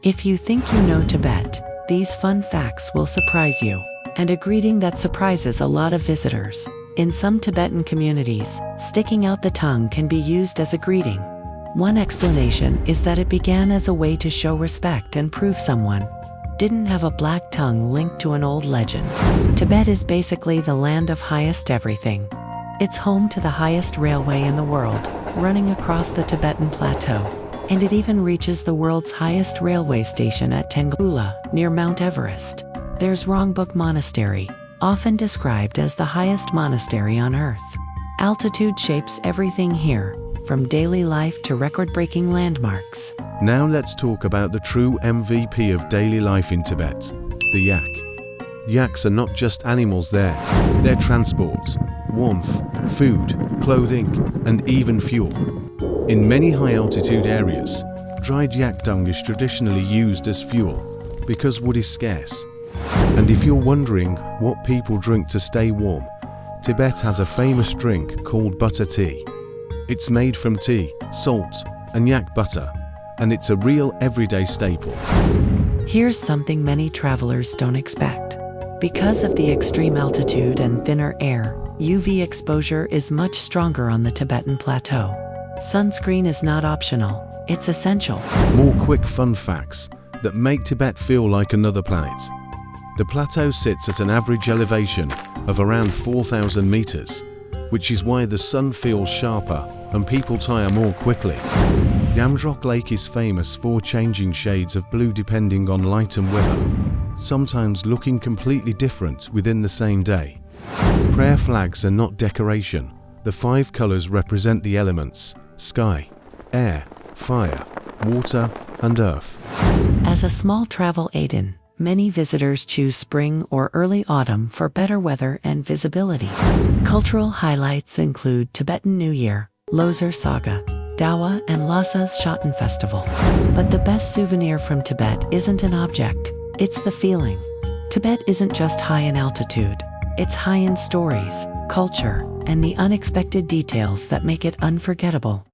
If you think you know Tibet, these fun facts will surprise you. And a greeting that surprises a lot of visitors. In some Tibetan communities, sticking out the tongue can be used as a greeting. One explanation is that it began as a way to show respect and prove someone didn't have a black tongue linked to an old legend. Tibet is basically the land of highest everything. It's home to the highest railway in the world, running across the Tibetan Plateau. And it even reaches the world's highest railway station at Tenggula, near Mount Everest. There's Rongbuk Monastery, often described as the highest monastery on Earth. Altitude shapes everything here, from daily life to record-breaking landmarks. Now let's talk about the true MVP of daily life in Tibet, the yak. Yaks are not just animals there, they're transport, warmth, food, clothing, and even fuel. In many high-altitude areas, dried yak dung is traditionally used as fuel because wood is scarce. And if you're wondering what people drink to stay warm, Tibet has a famous drink called butter tea. It's made from tea, salt, and yak butter, and it's a real everyday staple. Here's something many travelers don't expect. Because of the extreme altitude and thinner air, UV exposure is much stronger on the Tibetan Plateau. Sunscreen is not optional, it's essential. More quick fun facts that make Tibet feel like another planet. The plateau sits at an average elevation of around 4,000 meters, which is why the sun feels sharper and people tire more quickly. Yamdrok Lake is famous for changing shades of blue depending on light and weather, sometimes looking completely different within the same day. Prayer flags are not decoration. The 5 colors represent the elements: sky, air, fire, water, and earth. As a small travel aid-in, many visitors choose spring or early autumn for better weather and visibility. Cultural highlights include Tibetan New Year, Losar Saga, Dawa, and Lhasa's Shoten Festival. But the best souvenir from Tibet isn't an object, it's the feeling. Tibet isn't just high in altitude, it's high in stories, culture, and the unexpected details that make it unforgettable.